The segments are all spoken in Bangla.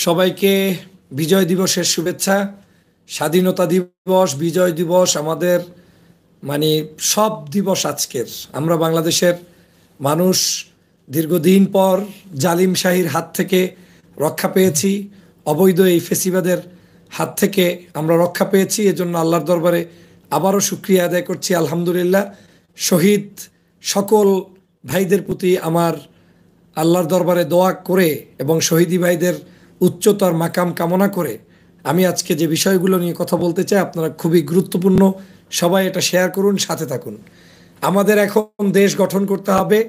সবাইকে বিজয় দিবসের শুভেচ্ছা। স্বাধীনতা দিবস, বিজয় দিবস আমাদের মানে সব দিবস আজকের। আমরা বাংলাদেশের মানুষ দীর্ঘদিন পর জালিম শাহীর হাত থেকে রক্ষা পেয়েছি, অবৈধ এই ফেসিবাদের হাত থেকে আমরা রক্ষা পেয়েছি। এজন্য আল্লাহর দরবারে আবারও শুকরিয়া আদায় করছি, আলহামদুলিল্লাহ। শহীদ সকল ভাইদের প্রতি আমার আল্লাহর দরবারে দোয়া করে এবং শহীদি ভাইদের উচ্চতর মাকাম কামনা করে আমি আজকে যে বিষয়গুলো নিয়ে কথা বলতে চাই, আপনারা খুবই গুরুত্বপূর্ণ, সবাই এটা শেয়ার করুন, সাথে থাকুন। আমাদের এখন দেশ গঠন করতে হবে।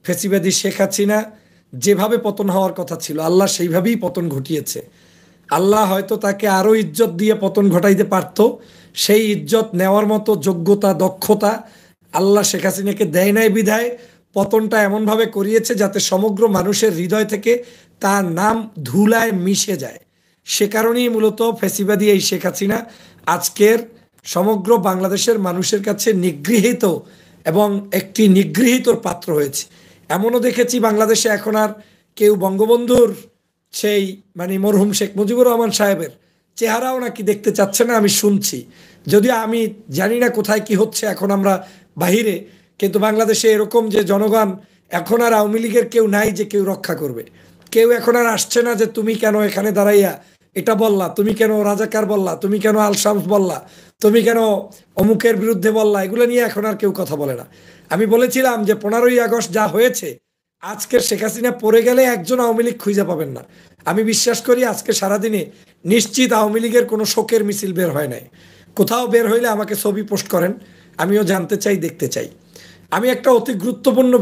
ফেসিবাদী শেখ হাসিনা যেভাবে পতন হওয়ার কথা ছিল, আল্লাহ সেইভাবেই পতন ঘটিয়েছে। আল্লাহ হয়তো তাকে আরও ইজ্জত দিয়ে পতন ঘটাইতে পারত, সেই ইজ্জত নেওয়ার মতো যোগ্যতা, দক্ষতা আল্লাহ শেখ হাসিনাকে দেয় নাই বিধায় পতনটা এমনভাবে করিয়েছে যাতে সমগ্র মানুষের হৃদয় থেকে তার নাম ধুলায় মিশে যায়। সে কারণেই মূলত ফ্যাসিবাদী এই শেখ হাসিনা আজকের সমগ্র বাংলাদেশের মানুষের কাছে নিগৃহীত এবং একটি নিগৃহীতর পাত্র হয়েছে। এমনও দেখেছি বাংলাদেশে এখন আর কেউ বঙ্গবন্ধুর সেই মরহুম শেখ মুজিবুর রহমান সাহেবের চেহারাও নাকি দেখতে চাচ্ছে না, আমি শুনছি। যদিও আমি জানি না কোথায় কি হচ্ছে, এখন আমরা বাহিরে, কিন্তু বাংলাদেশে এরকম যে জনগণ এখন আর আওয়ামী লীগের কেউ নাই যে কেউ রক্ষা করবে। কেউ এখন আর আসছে না যে তুমি কেন এখানে দাঁড়াইয়া এটা বললা, তুমি কেন রাজাকার বললা, তুমি কেন আল শামস বললা, তুমি কেন অমুকের বিরুদ্ধে বললা, এগুলো নিয়ে এখন আর কেউ কথা বলে না। আমি বলেছিলাম যে 15ই আগস্ট যা হয়েছে, আজকের শেখ হাসিনা পড়ে গেলে একজন আওয়ামী লীগ খুঁজে পাবেন না। আমি বিশ্বাস করি আজকে সারাদিনে নিশ্চিত আওয়ামী লীগের কোনো শোকের মিছিল বের হয় নাই। কোথাও বের হইলে আমাকে ছবি পোস্ট করেন, আমিও জানতে চাই, দেখতে চাই। আমি একটা অতি গুরুত্বপূর্ণ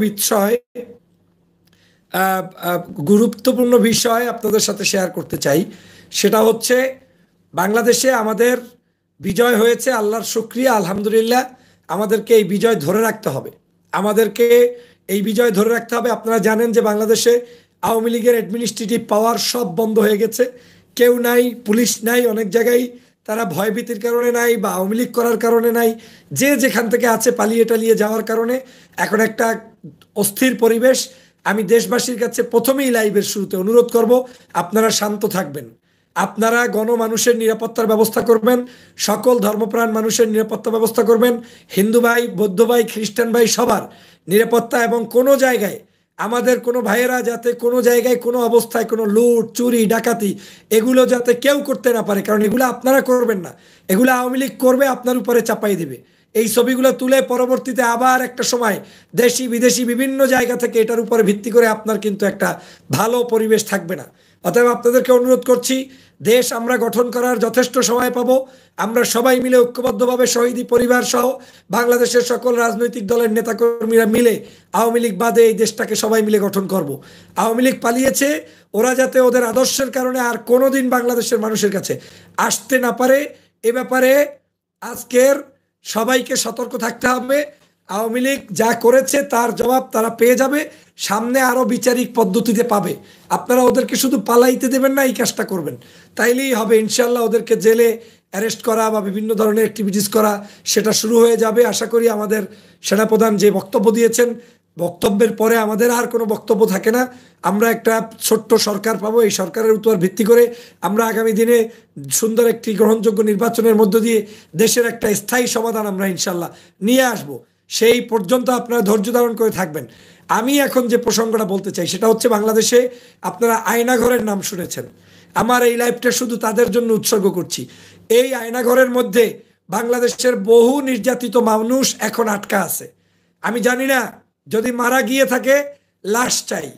বিষয় আপনাদের সাথে শেয়ার করতে চাই। সেটা হচ্ছে বাংলাদেশে আমাদের বিজয় হয়েছে, আল্লাহর শুকরিয়া, আলহামদুলিল্লাহ। আমাদেরকে এই বিজয় ধরে রাখতে হবে, আমাদেরকে এই বিজয় ধরে রাখতে হবে। আপনারা জানেন যে বাংলাদেশে আওয়ামী লীগের অ্যাডমিনিস্ট্রেটিভ পাওয়ার সব বন্ধ হয়ে গেছে, কেউ নাই, পুলিশ নাই, অনেক জায়গায় তারা ভয়ভীতির কারণে নাই বা আওয়ামী লীগ করার কারণে নাই, যে যেখান থেকে আছে পালিয়ে টালিয়ে যাওয়ার কারণে এখন একটা অস্থির পরিবেশ। আমি দেশবাসীর কাছে প্রথমেই লাইভের শুরুতে অনুরোধ করব, আপনারা শান্ত থাকবেন, আপনারা গণমানুষের নিরাপত্তার ব্যবস্থা করবেন, সকল ধর্মপ্রাণ মানুষের নিরাপত্তা ব্যবস্থা করবেন, হিন্দু ভাই, বৌদ্ধ ভাই, খ্রিস্টান ভাই, সবার নিরাপত্তা। এবং কোনো জায়গায় আমাদের কোনো ভাইয়েরা যাতে কোনো জায়গায় কোনো অবস্থায় কোনো লুট, চুরি, ডাকাতি এগুলো যাতে কেউ করতে না পারে, কারণ এগুলো আপনারা করবেন না, এগুলো আওয়ামী লীগ করবে, আপনার উপরে চাপাই দেবে। এই ছবিগুলো তুলে পরবর্তীতে আবার একটা সময় দেশি বিদেশি বিভিন্ন জায়গা থেকে এটার উপরে ভিত্তি করে আপনার কিন্তু একটা ভালো পরিবেশ থাকবে না। অতএব আপনাদেরকে অনুরোধ করছি, দেশ আমরা গঠন করার যথেষ্ট সময় পাবো। আমরা সবাই মিলে ঐক্যবদ্ধভাবে শহীদি পরিবার সহ বাংলাদেশের সকল রাজনৈতিক দলের নেতাকর্মীরা মিলে আওয়ামী লীগ বাদে এই দেশটাকে সবাই মিলে গঠন করব। আওয়ামী লীগ পালিয়েছে, ওরা যাতে ওদের আদর্শের কারণে আর কোনোদিন বাংলাদেশের মানুষের কাছে আসতে না পারে, এ ব্যাপারে আজকের সবাইকে সতর্ক থাকতে হবে। আওয়ামী লীগ যা করেছে তার জবাব তারা পেয়ে যাবে, সামনে আরও বিচারিক পদ্ধতিতে পাবে। আপনারা ওদেরকে শুধু পালাইতে দেবেন না, এই কাজটা করবেন, তাইলেই হবে ইনশাল্লাহ। ওদেরকে জেলে অ্যারেস্ট করা বা বিভিন্ন ধরনের অ্যাক্টিভিটিস করা সেটা শুরু হয়ে যাবে। আশা করি আমাদের সেনাপ্রধান যে বক্তব্য দিয়েছেন, বক্তব্যের পরে আমাদের আর কোনো বক্তব্য থাকে না। আমরা একটা ছোট্ট সরকার পাবো, এই সরকারের উপর ভিত্তি করে আমরা আগামী দিনে সুন্দর একটি গ্রহণযোগ্য নির্বাচনের মধ্য দিয়ে দেশের একটা স্থায়ী সমাধান আমরা ইনশাল্লাহ নিয়ে আসব। সেই পর্যন্ত আপনারা ধৈর্য ধারণ করে থাকবেন। আমি এখন যে প্রসঙ্গটা বলতে চাই সেটা হচ্ছে, বাংলাদেশে আপনারা আয়নাঘরের নাম শুনেছেন। আমার এই লাইভটা শুধু তাদের জন্য উৎসর্গ করছি। এই আয়নাঘরের মধ্যে বাংলাদেশের বহু নির্যাতিত মানুষ এখন আটকা আছে। আমি জানি না, যদি মারা গিয়ে থাকে লাশ চাই,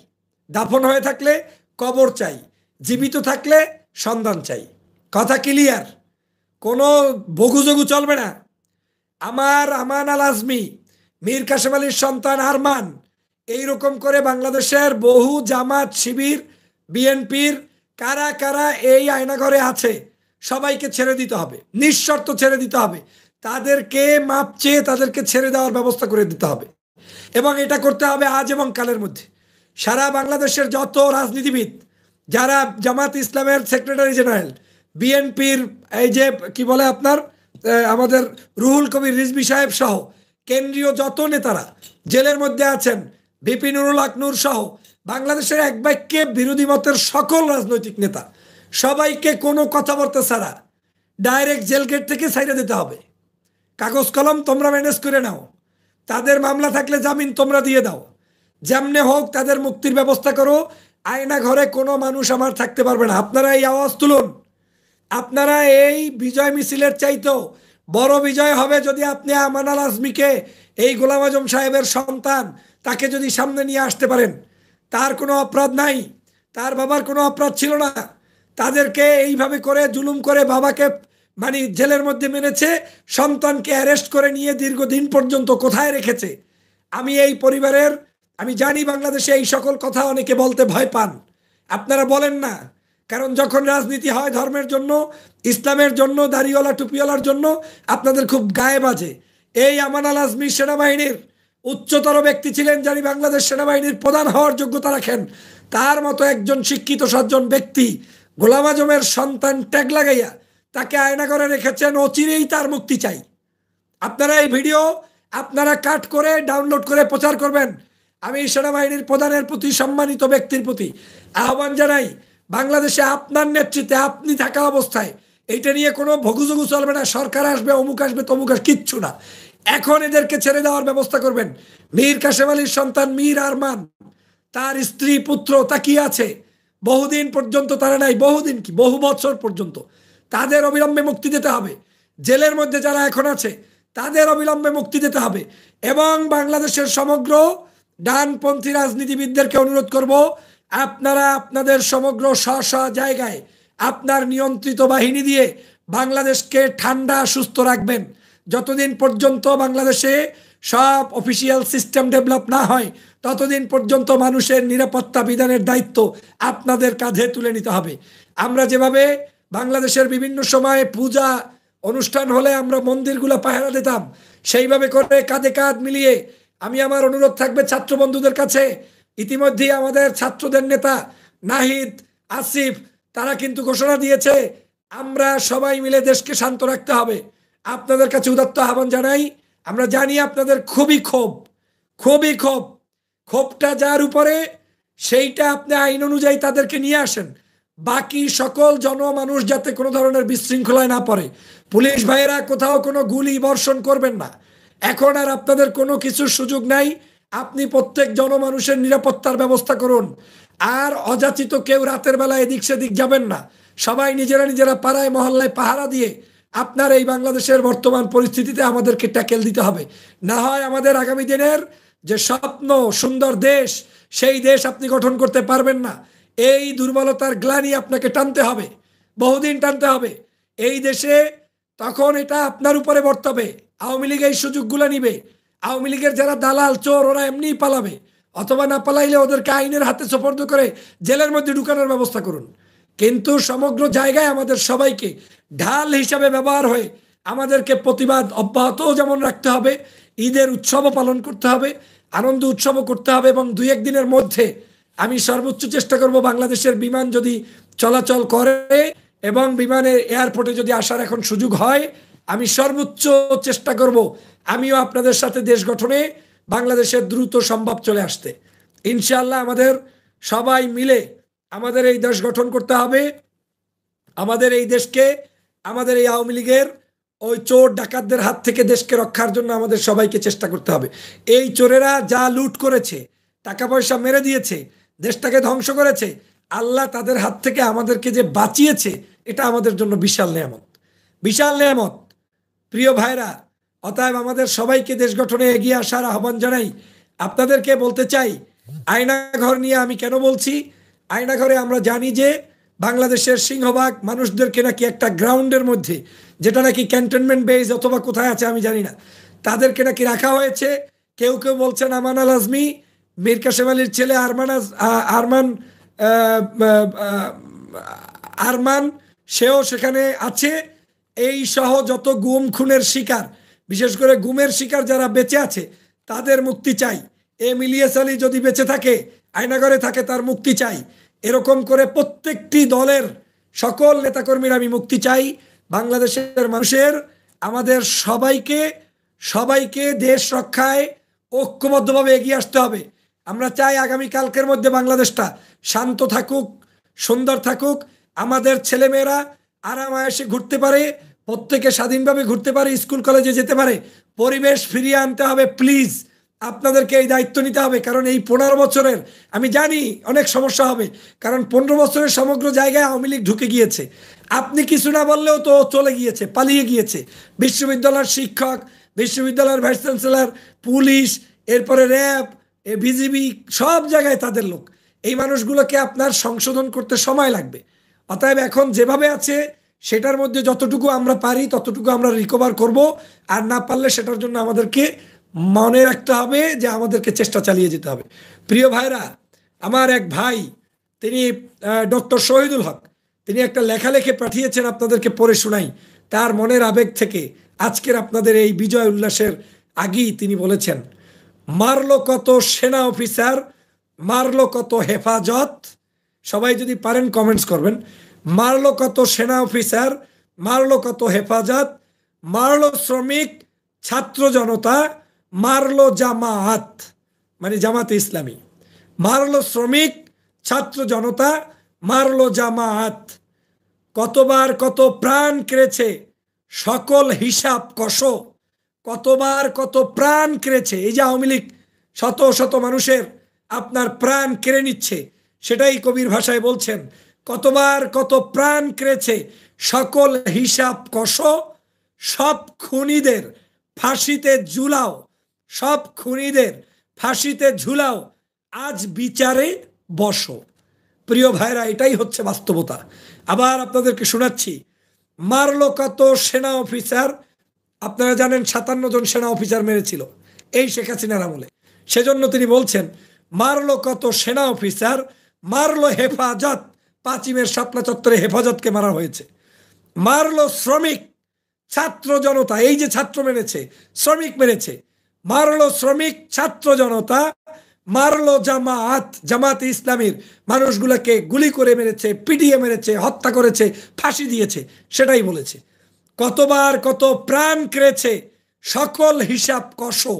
দাফন হয়ে থাকলে কবর চাই, জীবিত থাকলে সন্ধান চাই। কথা ক্লিয়ার, কোনো বগুজগু চলবে না। আমার আমান আল আজমি, মীর কাসেম আলীর সন্তান আরমান, এইরকম করে বাংলাদেশের বহু জামাত, শিবির, বিএনপির কারা কারা এই আয়নাঘরে আছে সবাইকে ছেড়ে দিতে হবে, নিঃশর্ত ছেড়ে দিতে হবে। তাদেরকে মাপ চেয়ে তাদেরকে ছেড়ে দেওয়ার ব্যবস্থা করে দিতে হবে, এবং এটা করতে হবে আজ এবং কালের মধ্যে। সারা বাংলাদেশের যত রাজনীতিবিদ, যারা জামাত ইসলামের সেক্রেটারি জেনারেল, বিএনপির এই যে কি বলে আপনার আমাদের রুহুল কবির রিজভী সাহেব সহ কেন্দ্রীয় যত নেতারা জেলের মধ্যে আছেন, বিপি নুরুল হক নূর সহ বাংলাদেশের এক বাক্যে বিরোধী মতের সকল রাজনৈতিক নেতা সবাইকে কোনো কথাবার্তা ছাড়া ডাইরেক্ট জেল গেট থেকে ছাইড়ে দিতে হবে। কাগজ কলম তোমরা ম্যানেজ করে নাও, তাদের মামলা থাকলে জামিন তোমরা দিয়ে দাও, যেমনে হোক তাদের মুক্তির ব্যবস্থা করো। আয়না ঘরে কোনো মানুষ আমার থাকতে পারবে না। আপনারা এই আওয়াজ তুলুন। আপনারা এই বিজয় মিছিলের চাইতেও বড় বিজয় হবে যদি আপনি আমান আল আজমিকে, এই গোলাম আজম সাহেবের সন্তান, তাকে যদি সামনে নিয়ে আসতে পারেন। তার কোনো অপরাধ নাই, তার বাবার কোনো অপরাধ ছিল না। তাদেরকে এইভাবে করে জুলুম করে বাবাকে মানে জেলের মধ্যে মেরেছে, সন্তানকে অ্যারেস্ট করে নিয়ে দীর্ঘদিন পর্যন্ত কোথায় রেখেছে। আমি এই পরিবারের, আমি জানি বাংলাদেশে এই সকল কথা অনেকে বলতে ভয় পান, আপনারা বলেন না। কারণ যখন রাজনীতি হয় ধর্মের জন্য, ইসলামের জন্য, দাড়িওয়ালা টুপিওয়ালার জন্য, আপনাদের খুব গায়ে বাজে। এই আমান আল আজমি সেনাবাহিনীর উচ্চতর ব্যক্তি ছিলেন, যিনি বাংলাদেশ সেনাবাহিনীর প্রধান হওয়ার যোগ্যতা রাখেন। তার মতো একজন শিক্ষিত সজ্জন ব্যক্তি গোলাম আজমের সন্তান ট্যাগ লাগাইয়া তাকে আয়না করে রেখেছেন। অচিরেই তার মুক্তি চাই। আপনারা এই ভিডিও আপনারা কাট করে ডাউনলোড করে প্রচার করবেন। আমি সেনাবাহিনীর প্রধানের প্রতি, সম্মানিত ব্যক্তির প্রতি আহ্বান জানাই, বাংলাদেশে আপনার নেতৃত্বে আপনি থাকা অবস্থায় এইটা নিয়ে কোনো ভগুজগু চলবে না। সরকার আসবে, অমুক আসবে, তমুক আসবে, কিচ্ছু না। এখন এদেরকে ছেড়ে দেওয়ার ব্যবস্থা করবেন। মীর কাসেম আলীর সন্তান মীর আরমান, তার স্ত্রী পুত্র তাকিয়ে আছে, বহুদিন পর্যন্ত তারা নাই, বহুদিন কি বহু বছর পর্যন্ত। তাদের অবিলম্বে মুক্তি দিতে হবে। জেলের মধ্যে যারা এখন আছে তাদের অবিলম্বে মুক্তি দিতে হবে। এবং বাংলাদেশের সমগ্র ডানপন্থী রাজনীতিবিদদেরকে অনুরোধ করব, আপনারা আপনাদের সমগ্র স্ব জায়গায় আপনার নিয়ন্ত্রিত বাহিনী দিয়ে বাংলাদেশকে ঠান্ডা সুস্থ রাখবেন। যতদিন পর্যন্ত বাংলাদেশে সব অফিসিয়াল সিস্টেম ডেভেলপ না হয় ততদিন পর্যন্ত মানুষের নিরাপত্তা বিধানের দায়িত্ব আপনাদের কাঁধে তুলে নিতে হবে। আমরা যেভাবে বাংলাদেশের বিভিন্ন সময়ে পূজা অনুষ্ঠান হলে আমরা মন্দিরগুলো পাহারা দিতাম, সেইভাবে করে কাঁধে কাঁধ মিলিয়ে আমি আমার অনুরোধ থাকবে ছাত্র বন্ধুদের কাছে। ইতিমধ্যেই আমাদের ছাত্রদের নেতা নাহিদ, আসিফ তারা কিন্তু ঘোষণা দিয়েছে আমরা সবাই মিলে দেশকে শান্ত রাখতে হবে। আপনাদের কাছে উদাত্ত আহ্বান জানাই। আমরা জানি আপনাদের খুবই ক্ষোভটা যার উপরে, সেইটা আপনি আইন অনুযায়ী তাদেরকে নিয়ে আসেন। বাকি সকল জনমানুষ যাতে কোনো ধরনের বিশৃঙ্খলায় না পড়ে। পুলিশ ভাইয়েরা কোথাও কোনো গুলি বর্ষণ করবেন না। এখন আর আপনাদের কোনো কিছুর সুযোগ নাই। আপনি প্রত্যেক জনমানুষের নিরাপত্তার ব্যবস্থা করুন। আর অযাচিত কেউ রাতের বেলা এদিক সেদিক যাবেন না। সবাই নিজেরা পাড়ায় মহল্লায় পাহারা দিয়ে আপনার এই বাংলাদেশের বর্তমান পরিস্থিতিতে আমাদেরকে ট্যাকেল দিতে হবে। না হয় আমাদের আগামী দিনের যে স্বপ্ন সুন্দর দেশ, সেই দেশ আপনি গঠন করতে পারবেন না। এই দুর্বলতার গ্লানি আপনাকে টানতে হবে, বহুদিন টানতে হবে। এই দেশে তখন এটা আপনার উপরে বর্তাবে। আওয়ামী লীগ এই সুযোগগুলো নিবে। আওয়ামী লীগের যারা দালাল চোর ওরা এমনিই পালাবে, অথবা না পালাইলে ওদেরকে আইনের হাতে সোপর্দ করে জেলের মধ্যে ঢুকানোর ব্যবস্থা করুন। কিন্তু সমগ্র জায়গায় আমাদের সবাইকে ঢাল হিসাবে ব্যবহার হয়ে আমাদেরকে প্রতিবাদ অব্যাহত যেমন রাখতে হবে, ঈদের উৎসবও পালন করতে হবে, আনন্দ উৎসবও করতে হবে। এবং 2-1 দিনের মধ্যে আমি সর্বোচ্চ চেষ্টা করব, বাংলাদেশের বিমান যদি চলাচল করে এবং বিমানের এয়ারপোর্টে যদি আসার এখন সুযোগ হয়, আমি সর্বোচ্চ চেষ্টা করব আমিও আপনাদের সাথে দেশ গঠনে বাংলাদেশের দ্রুত সম্ভব চলে আসতে। ইনশাআল্লাহ আমাদের সবাই মিলে আমাদের এই দেশ গঠন করতে হবে। আমাদের এই দেশকে, আমাদের এই আওয়ামী লীগের ওই চোর ডাকাতদের হাত থেকে দেশকে রক্ষার জন্য আমাদের সবাইকে চেষ্টা করতে হবে। এই চোরেরা যা লুট করেছে, টাকা পয়সা মেরে দিয়েছে, দেশটাকে ধ্বংস করেছে, আল্লাহ তাদের হাত থেকে আমাদেরকে যে বাঁচিয়েছে, এটা আমাদের জন্য বিশাল নেয়ামত, বিশাল নেয়ামত। প্রিয় ভাইরা, অতএব আমাদের সবাইকে দেশ গঠনে এগিয়ে আসার আহ্বান জানাই। আপনাদেরকে বলতে চাই, আয়নাঘর নিয়ে আমি কেন বলছি, আয়নাঘরে আমরা জানি যে বাংলাদেশের সিংহভাগ মানুষদেরকে নাকি একটা গ্রাউন্ডের মধ্যে, যেটা নাকি ক্যান্টনমেন্ট বেজ অথবা কোথায় আছে আমি জানি না, তাদেরকে নাকি রাখা হয়েছে। কেউ কেউ বলছেন আমান আল আজমি, মীর কাসেম আলীর ছেলে আরমান সেও সেখানে আছে। এই সহ যত গুম খুনের শিকার, বিশেষ করে গুমের শিকার যারা বেঁচে আছে তাদের মুক্তি চাই। ইলিয়াস আলী যদি বেঁচে থাকে, আয়নাঘরে থাকে, তার মুক্তি চাই। এরকম করে প্রত্যেকটি দলের সকল নেতাকর্মীর আমি মুক্তি চাই। বাংলাদেশের মানুষের, আমাদের সবাইকে দেশ রক্ষায় ঐক্যবদ্ধভাবে এগিয়ে আসতে হবে। আমরা চাই আগামী কালকের মধ্যে বাংলাদেশটা শান্ত থাকুক, সুন্দর থাকুক। আমাদের ছেলেমেয়েরা আরামায়েশে ঘুরতে পারে, প্রত্যেকে স্বাধীনভাবে ঘুরতে পারে, স্কুল কলেজে যেতে পারে। পরিবেশ ফিরিয়ে আনতে হবে প্লিজ, আপনাদেরকে এই দায়িত্ব নিতে হবে। কারণ এই 15 বছরের, আমি জানি অনেক সমস্যা হবে, কারণ 15 বছরের সমগ্র জায়গায় আওয়ামী লীগ ঢুকে গিয়েছে। আপনি কিছু না বললেও তো চলে গিয়েছে, পালিয়ে গিয়েছে। বিশ্ববিদ্যালয়ের শিক্ষক, বিশ্ববিদ্যালয়ের ভাইস চ্যান্সেলর, পুলিশ, এরপরে র্যাব, বিজিবি, সব জায়গায় তাদের লোক। এই মানুষগুলোকে আপনার সংশোধন করতে সময় লাগবে। অতএব এখন যেভাবে আছে সেটার মধ্যে যতটুকু আমরা পারি ততটুকু আমরা রিকভার করব, আর না পারলে সেটার জন্য আমাদেরকে মনে রাখতে হবে যে আমাদেরকে চেষ্টা চালিয়ে যেতে হবে। প্রিয় ভাইরা, আমার এক ভাই, তিনি ডক্টর শহীদুল হক, তিনি একটা লেখা লিখে পাঠিয়েছেন, আপনাদেরকে পড়ে শোনাই। তার মনের আবেগ থেকে আজকের আপনাদের এই বিজয় উল্লাসের আগেই তিনি বলেছেন, মারলো কত সেনা অফিসার, মারলো কত হেফাজত। সবাই যদি পারেন কমেন্টস করবেন। মারলো কত সেনা অফিসার, মারলো কত হেফাজত, মারলো শ্রমিক, ছাত্র জনতা, মারলো জামাত, মানে জামাতে ইসলামী, মারলো শ্রমিক, ছাত্র জনতা, মারলো জামাত। কতবার কত প্রাণ কেড়েছে, সকল হিসাব কষো। কতবার কত প্রাণ কেড়েছে। এই যে আওয়ামী লীগ শত শত মানুষের আপনার প্রাণ কেড়ে নিচ্ছে, সেটাই কবির ভাষায় বলছেন, কতবার কত প্রাণ কেড়েছে, সকল হিসাব কষো। সব খুনিদের ফাঁসিতে ঝুলাও, সব খুনিদের ফাঁসিতে ঝুলাও, আজ বিচারে বসো। প্রিয় ভাইরা, এটাই হচ্ছে বাস্তবতা। আবার আপনাদেরকে শোনাচ্ছি, মারলো কত সেনা অফিসার। আপনারা জানেন 57 জন সেনা অফিসার মেরেছিল এই শেখ হাসিনার আমলে। সেজন্য তিনি বলছেন, মারলো কত সেনা অফিসার, মারলো হেফাজত। 5ই মের শাপলা চত্বরে হেফাজতকে মারা হয়েছে। মারলো শ্রমিক, ছাত্র জনতা, এই যে ছাত্র মেরেছে, শ্রমিক মেরেছে। মারলো শ্রমিক, ছাত্র জনতা, মারলো জামাত, জামাতে ইসলামীর মানুষগুলোকে গুলি করে মেরেছে, পিটিয়ে মেরেছে, হত্যা করেছে, ফাঁসি দিয়েছে। সেটাই বলেছে। কতবার কত প্রাণ কেড়েছে, সকল হিসাব কষো।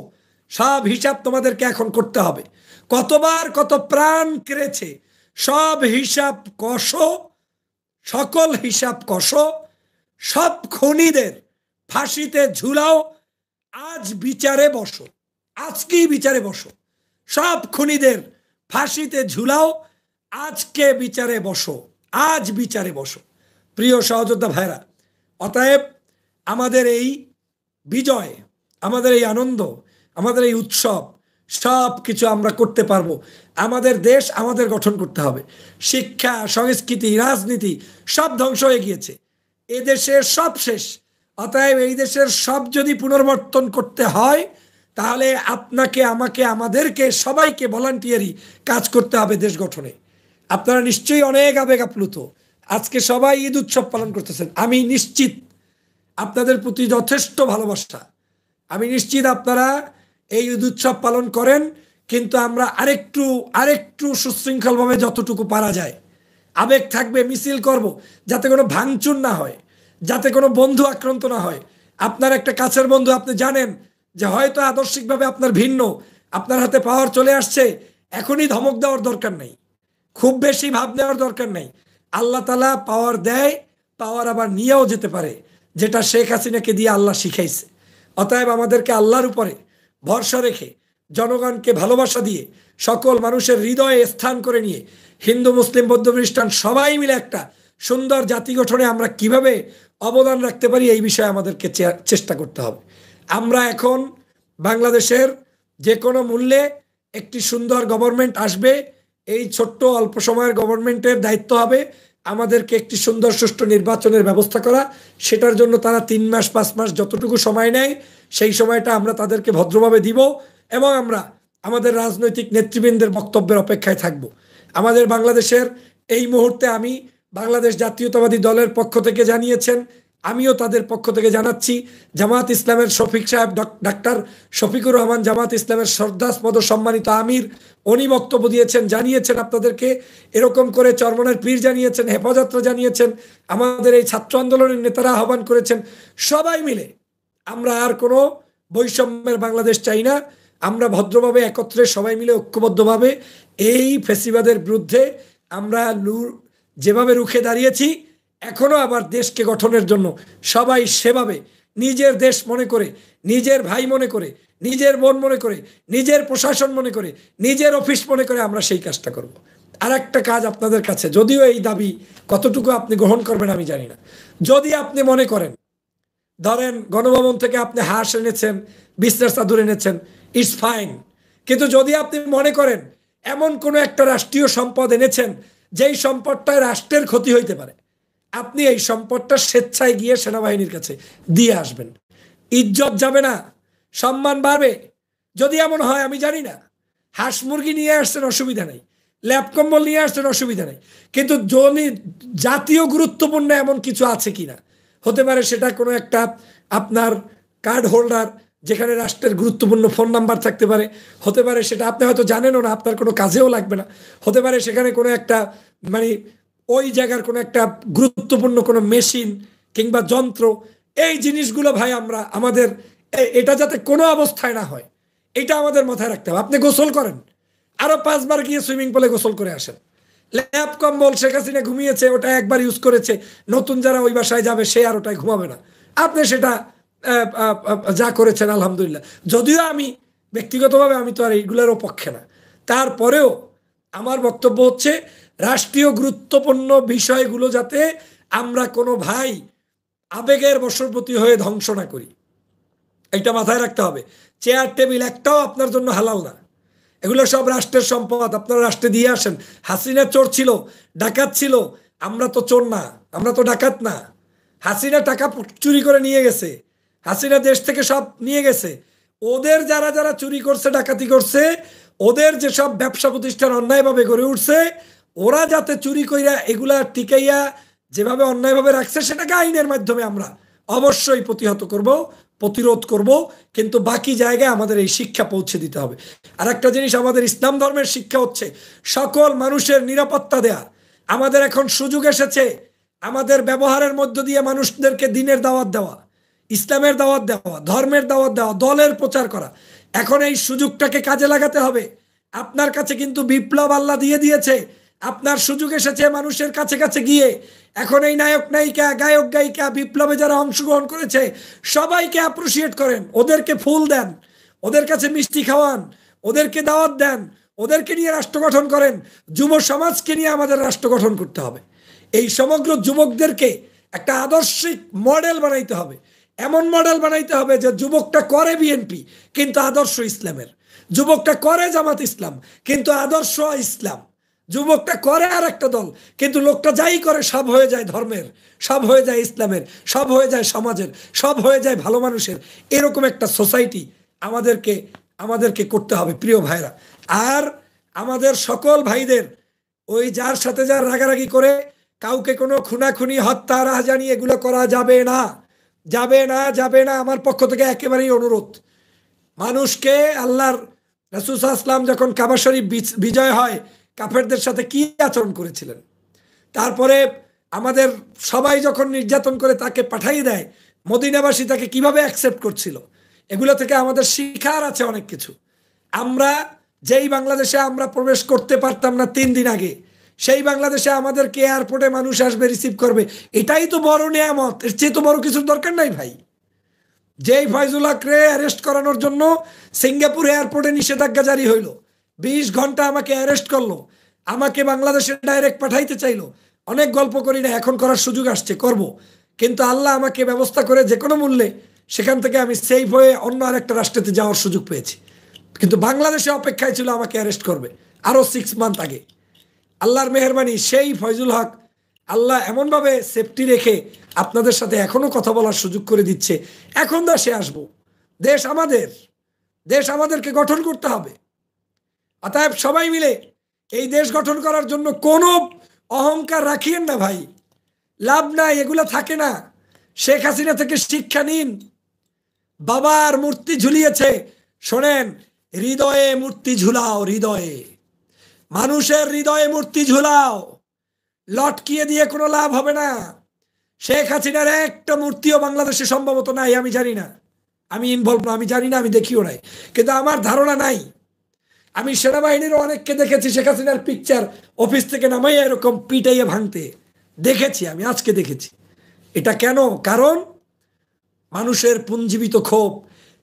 সব হিসাব তোমাদেরকে এখন করতে হবে। কতবার কত প্রাণ কেড়েছে, সব হিসাব কষো, সকল হিসাব কষো। সব খুনিদের ফাঁসিতে ঝুলাও, আজ বিচারে বসো। আজকেই বিচারে বসো। সব খুনিদের ফাঁসিতে ঝুলাও, আজকে বিচারে বসো, আজ বিচারে বসো। প্রিয় সহযোদ্ধা ভাইরা, অতএব আমাদের এই বিজয়, আমাদের এই আনন্দ, আমাদের এই উৎসব, সব কিছু আমরা করতে পারবো। আমাদের দেশ আমাদের গঠন করতে হবে। শিক্ষা, সংস্কৃতি, রাজনীতি সব ধ্বংস হয়ে গিয়েছে। এ দেশের সব শেষ। অতএব এই দেশের সব যদি পুনর্বর্তন করতে হয়, তাহলে আপনাকে, আমাকে, আমাদেরকে সবাইকে ভলান্টিয়ারি কাজ করতে হবে দেশ গঠনে। আপনারা নিশ্চয়ই অনেক আবেগ আপ্লুত। আজকে সবাই ঈদ উৎসব পালন করতেছেন। আমি নিশ্চিত আপনাদের প্রতি যথেষ্ট ভালোবাসা। আমি নিশ্চিত আপনারা এই ঈদ উৎসব পালন করেন, কিন্তু আমরা আরেকটু সুশৃঙ্খলভাবে যতটুকু পারা যায় আবেগ থাকবে, মিছিল করব, যাতে কোনো ভাঙচুর না হয়, যাতে কোনো বন্ধু আক্রান্ত না হয়। আপনার একটা কাছের বন্ধু, আপনি জানেন যে হয়তো আদর্শিকভাবে আপনার ভিন্ন, আপনার হাতে পাওয়ার চলে আসছে, এখনই ধমক দেওয়ার দরকার নেই, খুব বেশি ভাব নেওয়ার দরকার নেই। আল্লাহ তাআলা পাওয়ার দেয়, পাওয়ার আবার নিয়েও যেতে পারে, যেটা শেখ হাসিনাকে দিয়ে আল্লাহ শিখাইছে। অতএব আমাদেরকে আল্লাহর উপরে ভরসা রেখে, জনগণকে ভালোবাসা দিয়ে, সকল মানুষের হৃদয়ে স্থান করে নিয়ে, হিন্দু, মুসলিম, বৌদ্ধ, খ্রিস্টান সবাই মিলে একটা সুন্দর জাতি গঠনে আমরা কিভাবে অবদান রাখতে পারি, এই বিষয়ে আমাদেরকে চেষ্টা করতে হবে। আমরা এখন বাংলাদেশের যে কোনো মূল্যে একটি সুন্দর গভর্নমেন্ট আসবে। এই ছোট্ট অল্প সময়ের গভর্নমেন্টের দায়িত্ব হবে আমাদেরকে একটি সুন্দর সুষ্ঠু নির্বাচনের ব্যবস্থা করা। সেটার জন্য তারা 3 মাস 5 মাস যতটুকু সময় নেয়, সেই সময়টা আমরা তাদেরকে ভদ্রভাবে দিব, এবং আমরা আমাদের রাজনৈতিক নেতৃবৃন্দের বক্তব্যের অপেক্ষায় থাকব। আমাদের বাংলাদেশের এই মুহূর্তে আমি বাংলাদেশ জাতীয়তাবাদী দলের পক্ষ থেকে জানিয়েছেন, আমিও তাদের পক্ষ থেকে জানাচ্ছি, জামাত ইসলামের শফিক সাহেব, ডাক্তার শফিকুর রহমান, জামাত ইসলামের শ্রদ্ধাস্পদ সম্মানিত আমির, উনি বক্তব্য দিয়েছেন, জানিয়েছেন আপনাদেরকে, এরকম করে চরমনের পীর জানিয়েছেন, হেফাজতরা জানিয়েছেন, আমাদের এই ছাত্র আন্দোলনের নেতারা আহ্বান করেছেন। সবাই মিলে আমরা আর কোনো বৈষম্যের বাংলাদেশ চাই না। আমরা ভদ্রভাবে একত্রে সবাই মিলে ঐক্যবদ্ধভাবে এই ফ্যাসিবাদের বিরুদ্ধে আমরা যেভাবে রুখে দাঁড়িয়েছি, এখনো আবার দেশকে গঠনের জন্য সবাই সেভাবে নিজের দেশ মনে করে, নিজের ভাই মনে করে, নিজের বোন মনে করে, নিজের প্রশাসন মনে করে, নিজের অফিস মনে করে আমরা সেই কাজটা করব। আর একটা কাজ আপনাদের কাছে, যদিও এই দাবি কতটুকু আপনি গ্রহণ করবেন আমি জানি না, যদি আপনি মনে করেন, ধরেন গণভবন থেকে আপনি হাঁস এনেছেন, বিছনার চাদর এনেছেন, ইটস ফাইন, কিন্তু যদি আপনি মনে করেন এমন কোনো একটা রাষ্ট্রীয় সম্পদ এনেছেন যেই সম্পদটায় রাষ্ট্রের ক্ষতি হইতে পারে, আপনি এই সম্পদটা স্বেচ্ছায় গিয়ে সেনাবাহিনীর কাছে দিয়ে আসবেন। ইজ্জত যাবে না, সম্মান বাড়বে। যদি এমন হয় আমি জানি না, হাঁস মুরগি নিয়ে আসছেন অসুবিধা নেই, ল্যাপ কম্বল নিয়ে আসছেন অসুবিধা নেই, কিন্তু যদি জাতীয় গুরুত্বপূর্ণ এমন কিছু আছে কিনা, হতে পারে সেটা কোনো একটা আপনার কার্ড হোল্ডার যেখানে রাষ্ট্রের গুরুত্বপূর্ণ ফোন নাম্বার থাকতে পারে, হতে পারে সেটা আপনি হয়তো জানেনও না, আপনার কোনো কাজেও লাগবে না, হতে পারে সেখানে কোনো একটা মানে ওই জায়গার কোনো একটা গুরুত্বপূর্ণ কোনো মেশিন কিংবা যন্ত্র, এই জিনিসগুলো ভাই আমরা আমাদের এটা যাতে কোনো অবস্থায় না হয় এটা আমাদের মাথায় রাখতে হবে। আপনি গোসল করেন, আরো 5 বার গিয়ে সুইমিং পুলে গোসল করে আসেন। ল্যাপ কম্বল শেখ হাসিনা ঘুমিয়েছে, ওটা একবার ইউজ করেছে, নতুন যারা ওই বাসায় যাবে সে আর ওটাই ঘুমাবে না। আপনি সেটা যা করেছেন আলহামদুলিল্লাহ, যদিও আমি ব্যক্তিগতভাবে আমি তো আর এইগুলোরও পক্ষে না, তারপরেও আমার বক্তব্য হচ্ছে রাষ্ট্রীয় গুরুত্বপূর্ণ বিষয়গুলো যাতে আমরা কোনো ভাই আবেগের বশবর্তী হয়ে ধ্বংস না করি, এটা মাথায় রাখতে হবে। চেয়ার টেবিল একটাও আপনার জন্য হালাল না, এগুলো সব রাষ্ট্রের সম্পদ, আপনারা রাষ্ট্রে দিয়ে আসেন। হাসিনা চোর ছিল, ডাকাত ছিল, আমরা তো চোর না, আমরা তো ডাকাত না। হাসিনা টাকা চুরি করে নিয়ে গেছে, হাসিনা দেশ থেকে সব নিয়ে গেছে। ওদের যারা যারা চুরি করছে, ডাকাতি করছে, ওদের যেসব ব্যবসা প্রতিষ্ঠান অন্যায়ভাবে গড়ে উঠছে, ওরা যাতে চুরি কইরা এগুলা টিকাইয়া যেভাবে অন্যায়ভাবে রাখছে সেটাকে আইনের মাধ্যমে আমরা অবশ্যই প্রতিহত করব, প্রতিরোধ করব, কিন্তু বাকি জায়গায় আমাদের এই শিক্ষা পৌঁছে দিতে হবে। আর একটা জিনিস, আমাদের ইসলাম ধর্মের শিক্ষা হচ্ছে সকল মানুষের নিরাপত্তা দেয়া। আমাদের এখন সুযোগ এসেছে আমাদের ব্যবহারের মধ্য দিয়ে মানুষদেরকে দিনের দাওয়াত দেওয়া, ইসলামের দাওয়াত দেওয়া, ধর্মের দাওয়াত দেওয়া, দলের প্রচার করা। এখন এই সুযোগটাকে কাজে লাগাতে হবে। আপনার কাছে কিন্তু বিপ্লব আল্লাহ দিয়ে দিয়েছে, আপনার সুযোগ এসেছে মানুষের কাছে কাছে গিয়ে। এখন এই নায়ক নায়িকা, গায়ক গায়িকা, বিপ্লবে যারা অংশগ্রহণ করেছে সবাইকে অ্যাপ্রিসিয়েট করেন, ওদেরকে ফুল দেন, ওদের কাছে মিষ্টি খাওয়ান, ওদেরকে দাওয়াত দেন, ওদেরকে নিয়ে রাষ্ট্র গঠন করেন। যুব সমাজকে নিয়ে আমাদের রাষ্ট্র গঠন করতে হবে। এই সমগ্র যুবকদেরকে একটা আদর্শিক মডেল বানাইতে হবে, এমন মডেল বানাইতে হবে যে যুবকটা করে বিএনপি কিন্তু আদর্শ ইসলামের, যুবকটা করে জামাত ইসলাম কিন্তু আদর্শ ইসলাম, যুবকটা করে আর একটা দল কিন্তু লোকটা যাই করে সব হয়ে যায় ধর্মের, সব হয়ে যায় ইসলামের, সব হয়ে যায় সমাজের, সব হয়ে যায় ভালো মানুষের। এরকম একটা সোসাইটি আমাদেরকে করতে হবে প্রিয় ভাইরা। আর আমাদের সকল ভাইদের ওই যার সাথে যার রাগারাগি করে কাউকে কোনো খুনাখুনি, হত্যা, রাহাজানি এগুলো করা যাবে না, যাবে না, যাবে না। আমার পক্ষ থেকে একেবারেই অনুরোধ, মানুষকে আল্লাহর রাসূল সাল্লাল্লাহু আলাইহি ওয়াসাল্লাম যখন কাবা শরীফ বিজয় হয় কাফেরদের সাথে কি আচরণ করেছিলেন, তারপরে আমাদের সবাই যখন নির্যাতন করে তাকে পাঠিয়ে দেয়, মদিনাবাসী তাকে কিভাবে অ্যাকসেপ্ট করছিল, এগুলো থেকে আমাদের শিখার আছে অনেক কিছু। আমরা যেই বাংলাদেশে আমরা প্রবেশ করতে পারতাম না 3 দিন আগে, সেই বাংলাদেশে আমাদেরকে এয়ারপোর্টে মানুষ আসবে, রিসিভ করবে, এটাই তো বড় নিয়ামত। এর চেয়ে তো বড় কিছুর দরকার নাই ভাই। যেই ফয়জুল হকরে অ্যারেস্ট করানোর জন্য সিঙ্গাপুর এয়ারপোর্টে নিষেধাজ্ঞা জারি হইল, 20 ঘন্টা আমাকে অ্যারেস্ট করলো, আমাকে বাংলাদেশে ডাইরেক্ট পাঠাইতে চাইলো। অনেক গল্প করি না, এখন করার সুযোগ আসছে, করব। কিন্তু আল্লাহ আমাকে ব্যবস্থা করে যে কোনো মূল্যে সেখান থেকে আমি সেফ হয়ে অন্য আরেকটা রাষ্ট্রেতে যাওয়ার সুযোগ পেয়েছি। কিন্তু বাংলাদেশে অপেক্ষায় ছিল আমাকে অ্যারেস্ট করবে আরও 6 মান্থ আগে। আল্লাহর মেহেরবানি, সেই ফয়জুল হক আল্লাহ এমনভাবে সেফটি রেখে আপনাদের সাথে এখনো কথা বলার সুযোগ করে দিচ্ছে। এখন দেশে আসবো, দেশ আমাদের, দেশ আমাদেরকে গঠন করতে হবে। অতএব সবাই মিলে এই দেশ গঠন করার জন্য কোনো অহংকার রাখিয়েন না ভাই, লাভ নাই, এগুলো থাকে না। শেখ হাসিনা থেকে শিক্ষা নিন। বাবার মূর্তি ঝুলিয়েছে, শোনেন, হৃদয়ে মূর্তি ঝুলাও, হৃদয়ে, মানুষের হৃদয়ে মূর্তি ঝুলাও, লটকিয়ে দিয়ে কোনো লাভ হবে না। শেখ হাসিনার একটা মূর্তিও বাংলাদেশে সম্ভবত নাই, আমি জানি না, আমি ইনভলভ না, আমি জানি না, আমি দেখিও নাই, কিন্তু আমার ধারণা নাই। আমি সেনাবাহিনীর অনেককে দেখেছি শেখ হাসিনার পিকচার অফিস থেকে নামাইয়া এরকম পিটাইয়া ভাঙতে দেখেছি, আমি আজকে দেখেছি। এটা কেন? কারণ মানুষের পুঞ্জীবিত ক্ষোভ।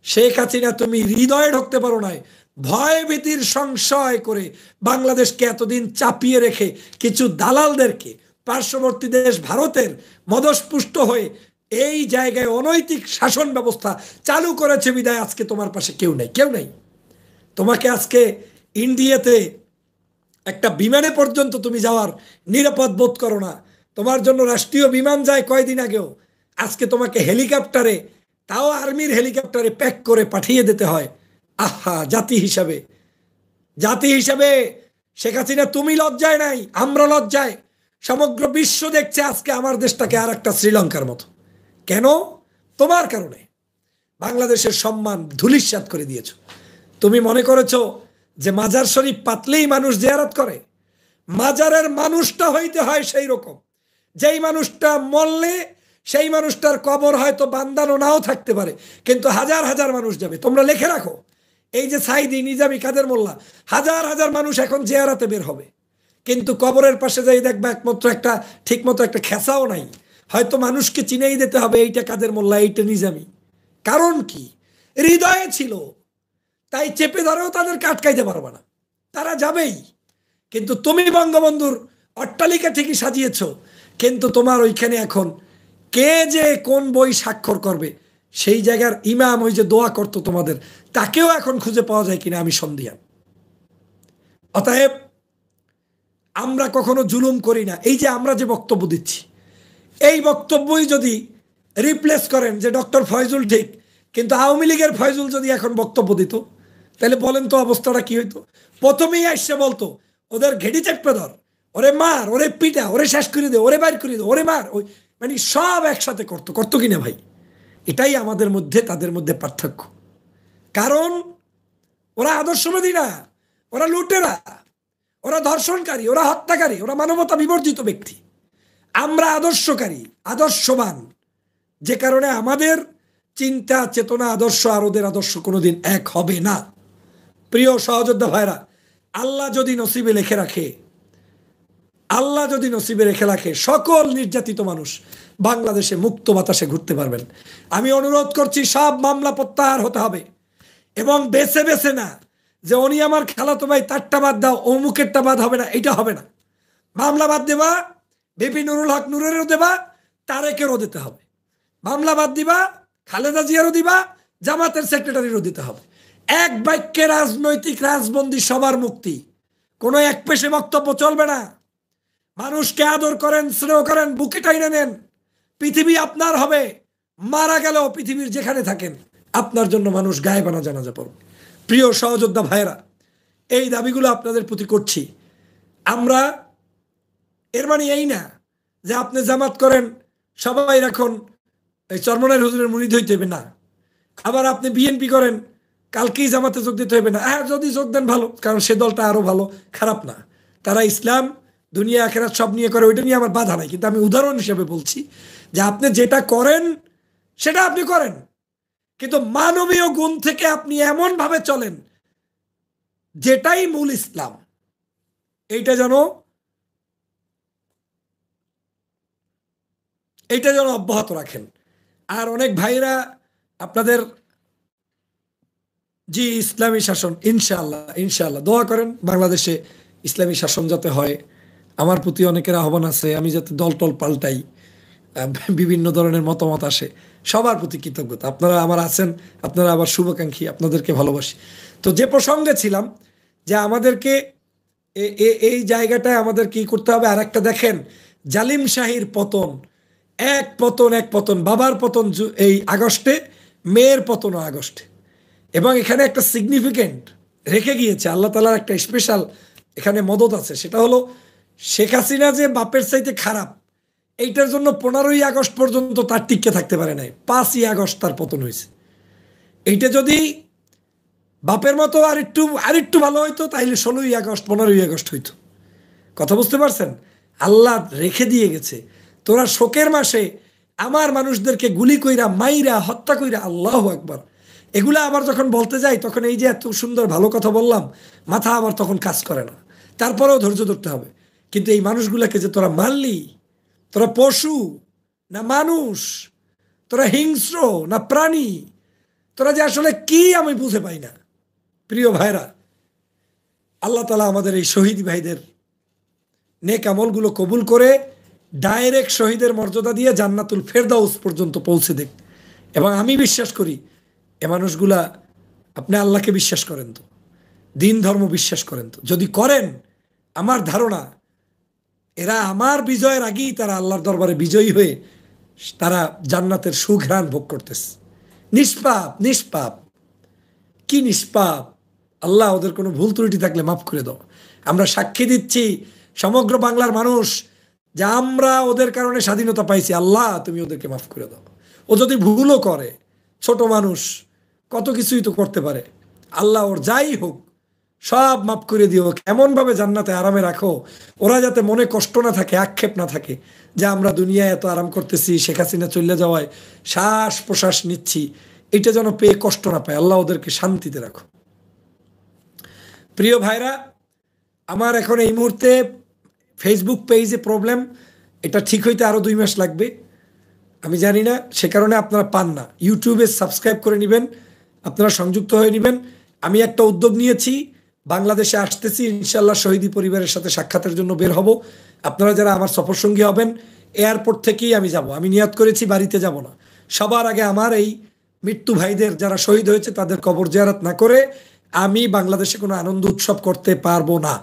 শেখ হাসিনা তুমি হৃদয়ে ঢুকতে পারো নাই, ভয় ভীতির সংশয় করে বাংলাদেশকে এতদিন চাপিয়ে রেখে কিছু দালালদেরকে পার্শ্ববর্তী দেশ ভারতের মদস্পুষ্ট হয়ে এই জায়গায় অনৈতিক শাসন ব্যবস্থা চালু করেছে বিদায় আজকে তোমার পাশে কেউ নেই, কেউ নেই। তোমাকে আজকে ইন্ডিয়াতে একটা বিমানে পর্যন্ত তুমি যাওয়ার নিরাপদ বোধ করো না। তোমার জন্য রাষ্ট্রীয় বিমান যায় কয়দিন আগেও, আজকে তোমাকে হেলিকপ্টারে, তাও আর্মির হেলিকপ্টারে প্যাক করে পাঠিয়ে দিতে হয়। আহা, জাতি হিসাবে, জাতি হিসাবে শেখ হাসিনা তুমি লজ্জায় নাই, আমরা লজ্জায়। সমগ্র বিশ্ব দেখছে আজকে আমার দেশটাকে আর একটা শ্রীলঙ্কার মতো। কেন? তোমার কারণে বাংলাদেশের সম্মান ধূলিসাৎ করে দিয়েছ। তুমি মনে করেছো যে মাজার শরীফ পাতলেই মানুষ জিয়ারত করে? মাজারের মানুষটা হইতে হয় সেই রকম, যেই মানুষটা মরলে সেই মানুষটার কবর হয়তো বান্দানো নাও থাকতে পারে, কিন্তু হাজার হাজার মানুষ যাবে। তোমরা লিখে রাখো, এই যে সাইদি, নিজামী, কাদের মোল্লা, হাজার হাজার মানুষ এখন জিয়ারাতে বের হবে, কিন্তু কবরের পাশে যাই দেখবা একমাত্র একটা ঠিক মতো একটা খেসাও নাই। হয়তো মানুষকে চিনেই দিতে হবে এইটা কাদের মোল্লা, এইটা নিজামী। কারণ কি? হৃদয়ে ছিল, তাই চেপে ধরেও তাদেরকে আটকাইতে পারবে না, তারা যাবেই। কিন্তু তুমি বঙ্গবন্ধুর অট্টালিকা ঠিকই সাজিয়েছ, কিন্তু তোমার ওইখানে এখন কে যে কোন বই স্বাক্ষর করবে সেই জায়গার ইমাম, ওই যে দোয়া করতো তোমাদের, তাকেও এখন খুঁজে পাওয়া যায় কিনা আমি সন্দিহান। অতএব আমরা কখনো জুলুম করি না। এই যে আমরা যে বক্তব্য দিচ্ছি, এই বক্তব্যই যদি রিপ্লেস করেন যে ডক্টর ফয়জুল ঠিক, কিন্তু আওয়ামী লীগের ফয়জুল যদি এখন বক্তব্য দিত, তাহলে বলেন তো অবস্থাটা কি হইতো? প্রথমেই আসছে বলতো ওদের ঘেড়ি চেপে ধর, ওরে মার, ওরে পিটা, ওরে শেষ করে দে, ওরে বাইর করে দে, ওরে মার, ওই মানে সব একসাথে করতো। করতো কিনা ভাই? এটাই আমাদের মধ্যে তাদের মধ্যে পার্থক্য। কারণ ওরা আদর্শবাদী না, ওরা লুটেরা, ওরা ধর্ষণকারী, ওরা হত্যাকারী, ওরা মানবতা বিবর্জিত ব্যক্তি। আমরা আদর্শকারী, আদর্শবান, যে কারণে আমাদের চিন্তা চেতনা আদর্শ আর ওদের আদর্শ কোনোদিন এক হবে না। প্রিয় সহযোদ্ধা ভাইরা, আল্লাহ যদি নসিবে লিখে রাখে, আল্লাহ যদি নসিবে রেখে রাখে, সকল নির্যাতিত মানুষ বাংলাদেশে মুক্ত বাতাসে ঘুরতে পারবেন। আমি অনুরোধ করছি সব মামলা প্রত্যাহার হতে হবে, এবং বেছে বেছে না যে উনি আমার খালাতো ভাই তারটা বাদ দাও, অমুকেরটা বাদ হবে না, এটা হবে না। মামলা বাদ দেবা, বিপি নুরুল হক নুরেরও দেবা, তারেকেরও দিতে হবে। মামলা বাদ দিবা, খালেদা জিয়ারও দিবা, জামাতের সেক্রেটারিরও দিতে হবে। এক বাক্যে রাজনৈতিক রাজবন্দী সবার মুক্তি, কোনো এক পেশে বক্তব্য চলবে না। মানুষকে আদর করেন, স্নেহ করেন, বুকে টাইনে নেন। পৃথিবী আপনার হবে, মারা গেলেও পৃথিবীর যেখানে থাকেন আপনার জন্য মানুষ গায়েবানা জানাজা পড়বে। প্রিয় সহযোদ্ধা ভাইরা, এই দাবিগুলো আপনাদের প্রতি করছি আমরা। এর মানে এই না যে আপনি জামাত করেন সবাই এখন এই চরমনাইর হুজুরের মুরিদ হইতে হবে না, আবার আপনি বিএনপি করেন কালকেই জামাতে যোগ দিতে হবে না। হ্যাঁ, যদি যোগ দেন ভালো, কারণ সে দলটা আরো ভালো, খারাপ না। তারা ইসলাম দুনিয়া আখেরাত সব নিয়ে করে, ওইটা নিয়ে আমার বাধা নাই, কিন্তু আমি উদাহরণ হিসেবে বলছি যে আপনি যেটা করেন সেটা আপনি করেন, কিন্তু মানবীয় গুণ থেকে আপনি এমন ভাবে চলেন যেটাই মূল ইসলাম, এইটা যেন অব্যাহত রাখেন। আর অনেক ভাইরা আপনাদের জি ইসলামী শাসন, ইনশাআল্লাহ ইনশাআল্লাহ দোয়া করেন বাংলাদেশে ইসলামী শাসন যাতে হয়। আমার প্রতি অনেকের আহ্বান আছে, আমি যাতে দল টল পাল্টাই, বিভিন্ন ধরনের মতামত আসে, সবার প্রতি কৃতজ্ঞতা। আপনারা আমার আছেন, আপনারা আবার শুভাকাঙ্ক্ষী, আপনাদেরকে ভালোবাসি। তো যে প্রসঙ্গে ছিলাম যে আমাদেরকে এই জায়গাটায় আমাদের কি করতে হবে। আর একটা দেখেন, জালিম শাহীর পতন, এক পতন, বাবার পতন এই আগস্টে, মেয়ের পতনও আগস্টে, এবং এখানে একটা সিগনিফিকেন্ট রেখে গিয়েছে আল্লাহ তাআলার একটা স্পেশাল এখানে মদত আছে। সেটা হলো শেখ হাসিনা যে বাপের চাইতে খারাপ, এইটার জন্য 15ই আগস্ট পর্যন্ত তার টিকে থাকতে পারে নাই, 5ই আগস্ট তার পতন হয়েছে। এইটা যদি বাপের মতো আরেকটু ভালো হইতো তাইলে 16ই আগস্ট 15ই আগস্ট হইতো। কথা বুঝতে পারছেন? আল্লাহ রেখে দিয়ে গেছে, তোরা শোকের মাসে আমার মানুষদেরকে গুলি কইরা, মাইরা, হত্যা কইরা, আল্লাহু আকবার, এগুলা আবার যখন বলতে যাই তখন এই যে এত সুন্দর ভালো কথা বললাম, মাথা আবার তখন কাজ করে না। তারপরেও ধৈর্য ধরতে হবে। কিন্তু এই মানুষগুলাকে যে তোরা মারলি, তোরা পশু না মানুষ, তোরা হিংস্র না প্রাণী, তোরা যে আসলে কি আমি বুঝে পাই না। প্রিয় ভাইরা, আল্লাহ তাআলা আমাদের এই শহীদ ভাইদের নেক আমলগুলো কবুল করে ডাইরেক্ট শহীদের মর্যাদা দিয়ে জান্নাতুল ফেরদাউস পর্যন্ত পৌঁছে দেখ। এবং আমি বিশ্বাস করি এ মানুষগুলা, আপনি আল্লাহকে বিশ্বাস করেন তো, দিন ধর্ম বিশ্বাস করেন তো, যদি করেন আমার ধারণা এরা আমার বিজয়ের আগেই তারা আল্লাহর দরবারে বিজয়ী হয়ে তারা জান্নাতের সুঘ্রাণ ভোগ করতেছে। নিষ্পাপ নিষ্পাপ, কি নিষ্পাপ! আল্লাহ ওদের কোনো ভুল ত্রুটি থাকলে মাফ করে দাও। আমরা সাক্ষী দিচ্ছি সমগ্র বাংলার মানুষ যে আমরা ওদের কারণে স্বাধীনতা পাইছি। আল্লাহ তুমি ওদেরকে মাফ করে দাও। ও যদি ভুলও করে, ছোট মানুষ, কত কিছুই তো করতে পারে। আল্লাহ ওর যাই হোক সব মাফ করে দিও, এমনভাবে জান্নাতে আরামে রাখো ওরা যাতে মনে কষ্ট না থাকে, আক্ষেপ না থাকে যে আমরা দুনিয়ায় এত আরাম করতেছি, শেখ হাসিনা চলে যাওয়ায় শ্বাস প্রশ্বাস নিচ্ছি, এটা যেন পেয়ে কষ্ট না পায়। আল্লাহ ওদেরকে শান্তিতে রাখো। প্রিয় ভাইরা, আমার এখন এই মুহূর্তে ফেসবুক পেজে প্রবলেম, এটা ঠিক হইতে আরও 2 মাস লাগবে। আমি জানি না, সে কারণে আপনারা পান না। ইউটিউবে সাবস্ক্রাইব করে নেবেন, আপনারা সংযুক্ত হয়ে নেবেন। আমি একটা উদ্যোগ নিয়েছি, বাংলাদেশে আসতেছি ইনশাল্লাহ, শহীদি পরিবারের সাথে সাক্ষাতের জন্য বের হব। আপনারা যারা আমার সফরসঙ্গী হবেন, এয়ারপোর্ট থেকেই আমি যাব। আমি নিয়াত করেছি বাড়িতে যাব না, সবার আগে আমার এই মৃত্যু ভাইদের যারা শহীদ হয়েছে তাদের কবর জিয়ারত না করে আমি বাংলাদেশে কোনো আনন্দ উৎসব করতে পারবো না।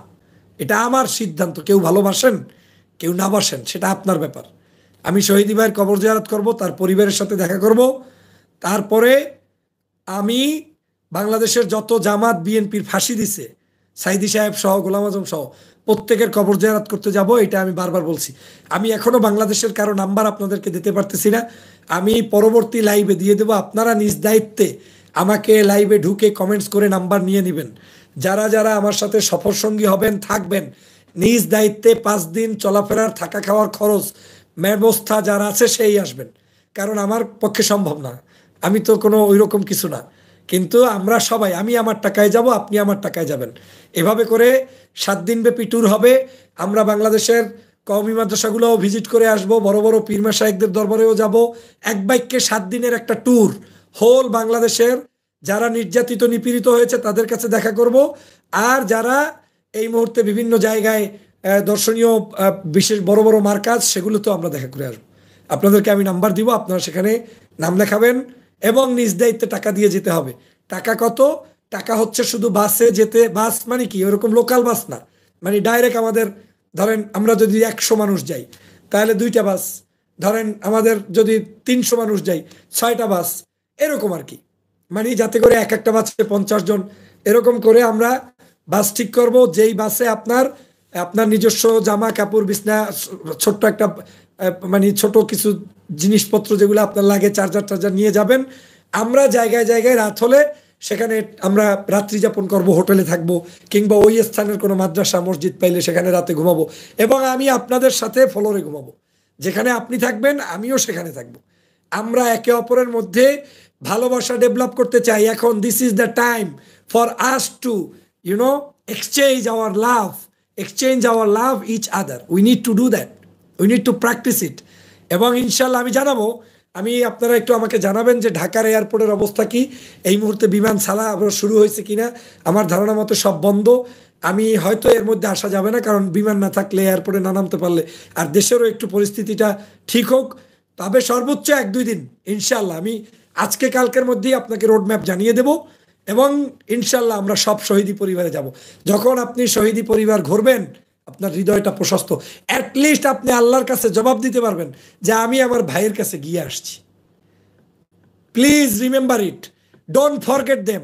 এটা আমার সিদ্ধান্ত। কেউ ভালোবাসেন কেউ না বাসেন সেটা আপনার ব্যাপার। আমি শহীদ ভাইয়ের কবর জিয়ারত করব, তার পরিবারের সাথে দেখা করব। তারপরে আমি বাংলাদেশের যত জামাত বিএনপির ফাঁসি দিছে, সাইদি সাহেব সহ, গোলাম আজম সহ, প্রত্যেকের কবর জিয়ারত করতে যাব। এটা আমি বারবার বলছি। আমি এখনো বাংলাদেশের কারো নাম্বার আপনাদেরকে দিতে পারতেছি না, আমি পরবর্তী লাইভে দিয়ে দেব। আপনারা নিজ দায়িত্বে আমাকে লাইভে ঢুকে কমেন্টস করে নাম্বার নিয়ে নেবেন। যারা যারা আমার সাথে সফরসঙ্গী হবেন, থাকবেন, নিজ দায়িত্বে 5 দিন চলাফেরার থাকা খাওয়ার খরচ ব্যবস্থা যারা আছে সেই আসবেন। কারণ আমার পক্ষে সম্ভব না, আমি তো কোনো ওই রকম কিছু না। কিন্তু আমরা সবাই, আমি আমার টাকায় যাব, আপনি আমার টাকায় যাবেন। এভাবে করে 7 দিনব্যাপী ট্যুর হবে। আমরা বাংলাদেশের কওমি মাদ্রাসাগুলোও ভিজিট করে আসব, বড় বড় পীর মাশায়েখদের দরবারেও যাব। এক বাক্যে 7 দিনের একটা ট্যুর, হোল বাংলাদেশের যারা নির্যাতিত নিপীড়িত হয়েছে তাদের কাছে দেখা করব। আর যারা এই মুহূর্তে বিভিন্ন জায়গায় দর্শনীয় বিশেষ বড় বড় মার্কাজ, সেগুলোতেও আমরা দেখা করে আসবো। আপনাদেরকে আমি নাম্বার দিব, আপনারা সেখানে নাম লেখাবেন এবং নিজ দায়িত্বে টাকা দিয়ে যেতে হবে। টাকা কত? টাকা হচ্ছে শুধু বাসে যেতে, বাস মানে কি ওরকম লোকাল বাস না, মানে ডাইরেক্ট আমাদের, ধরেন আমরা যদি 100 মানুষ যাই তাহলে 2টা বাস, ধরেন আমাদের যদি 300 মানুষ যাই 6টা বাস, এরকম আর কি। মানে যাতে করে এক একটা বাসে 50 জন, এরকম করে আমরা বাস ঠিক করব। যেই বাসে আপনার আপনার নিজস্ব জামা কাপড়, বিছনা, ছোট্ট একটা মানে ছোট কিছু জিনিসপত্র যেগুলো আপনার লাগে, চার্জার টার্জার নিয়ে যাবেন। আমরা জায়গায় জায়গায় রাত হলে সেখানে আমরা রাত্রি যাপন করব, হোটেলে থাকবো, কিংবা ওই স্থানের কোনো মাদ্রাসা মসজিদ পাইলে সেখানে রাতে ঘুমাবো। এবং আমি আপনাদের সাথে ফ্লোরে ঘুমাবো, যেখানে আপনি থাকবেন আমিও সেখানে থাকবো। আমরা একে অপরের মধ্যে ভালোবাসা ডেভেলপ করতে চাই। এখন this is the time for us to exchange our love each other. We need to do that. We need to practice it. এবং ইনশাল্লাহ আমি জানাবো, আপনারা একটু আমাকে জানাবেন যে ঢাকার এয়ারপোর্টের অবস্থা কি, এই মুহূর্তে বিমান ছাড়া আবার শুরু হয়েছে কিনা। আমার ধারণা মতো সব বন্ধ। আমি হয়তো এর মধ্যে আসা যাবে না, কারণ বিমান না থাকলে, এয়ারপোর্টে না নামতে পারলে, আর দেশেরও একটু পরিস্থিতিটা ঠিক হোক। তবে সর্বোচ্চ 1-2 দিন ইনশাল্লাহ আমি আজকে কালকের মধ্যেই আপনাকে রোডম্যাপ জানিয়ে দেব। এবং ইনশাল্লাহ আমরা সব শহীদি পরিবারে যাব। যখন আপনি শহীদি পরিবার ঘুরবেন, আপনার হৃদয়টা প্রশস্ত। অ্যাটলিস্ট আপনি আল্লাহর কাছে জবাব দিতে পারবেন যে আমি আমার ভাইয়ের কাছে গিয়ে আসছি। Please remember it, don't forget them,